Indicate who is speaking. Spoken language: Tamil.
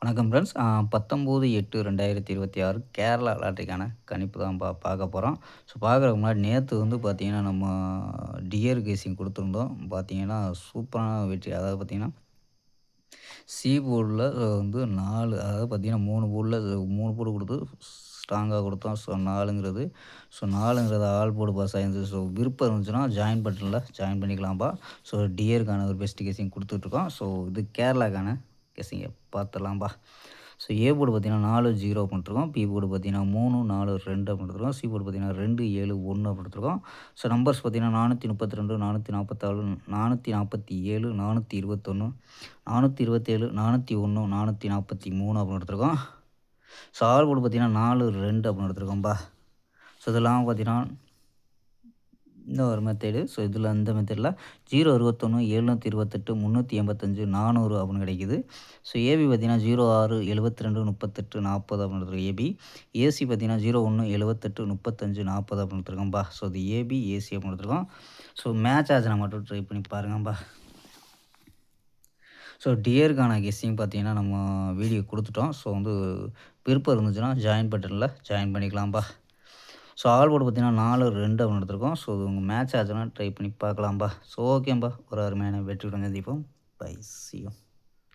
Speaker 1: வணக்கம் ஃப்ரெண்ட்ஸ். 19/8/2026 கேரளா லாட்டரிக்கான கணிப்பு தான் பார்க்க போகிறோம். ஸோ பார்க்குறதுக்கு முன்னாடி நேற்று பார்த்தீங்கன்னா, நம்ம டியர் கேசிங் கொடுத்துருந்தோம். பார்த்தீங்கன்னா, சூப்பரான வெற்றி. அதாவது பார்த்தீங்கன்னா, சி போர்டில் 4 அதாவது பார்த்தீங்கன்னா 3 போர்டில் 3 போர்டு கொடுத்து ஸ்ட்ராங்காக கொடுத்தோம். ஸோ 4ங்கிறது ஆல் போர்டு பாஸ் ஆயிருந்துச்சு. ஸோ விருப்பம் இருந்துச்சுன்னா ஜாயின் பட்டனில் ஜாயின் பண்ணிக்கலாம்ப்பா. ஸோ டியருக்கான ஒரு பெஸ்ட் கெஸ்ஸிங் கொடுத்துட்ருக்கோம். ஸோ இது கேரளாக்கான கெஸ்ஸிங்கை பார்த்துடலாம்ப்பா. ஸோ ஏ போர்டு பார்த்தீங்கன்னா 4, 0 பண்ணிட்டுருக்கோம். பி போர்டு பார்த்தீங்கன்னா 3, 4, 2 பண்ணிட்டுருக்கோம். சி போர்டு பார்த்தீங்கன்னா 2, 7, 1 பண்ணிட்டுருக்கோம். ஸோ நம்பர்ஸ் பார்த்தீங்கன்னா 432, 444, 447, 421, 427, 401, 443 அப்படின்னு எடுத்துருக்கோம். ஸோ ஆல் போர்டு பார்த்தீங்கன்னா 4, 2 அப்படின்னு எடுத்துருக்கோம்ப்பா. ஸோ இதெல்லாம் பார்த்தீங்கன்னா இந்த ஒரு மெத்தேடு. ஸோ இதில் இந்த மெத்தேடில் 0, 21, 728, 385, 400 அப்படின்னு கிடைக்குது. ஸோ ஏபி பார்த்தீங்கன்னா 06, 72, 38, 40 அப்படின்னு எடுத்துருக்கோம் ஏபி. ஏசி பார்த்தீங்கன்னா 01, 78, 35, 40 அப்படின்னு எடுத்துருக்கோம்ப்பா. ஸோ இது ஏபி, ஏசி அப்படின்னு எடுத்துருக்கோம். ஸோ மேட்ச் ஆச்சுனா மட்டும் ட்ரை பண்ணி பாருங்கப்பா. ஸோ டியருக்கான கெஸ்ஸிங் பார்த்தீங்கன்னா, நம்ம வீடியோ கொடுத்துட்டோம். ஸோ விருப்பம் இருந்துச்சுன்னா ஜாயின் பட்டனில் ஜாயின் பண்ணிக்கலாம்ப்பா. ஸோ ஆல் போர்டு பார்த்தீங்கன்னா 4, 2 அப்படின்னு எடுத்துருக்கோம். ஸோ இது உங்கள் மேட்ச் ஆச்சுன்னா ட்ரை பண்ணி பார்க்கலாம்ப்பா. ஸோ ஓகேம்பா. ஒரு அருமையான வெற்றியுடன் சந்திப்போம். பை. C you.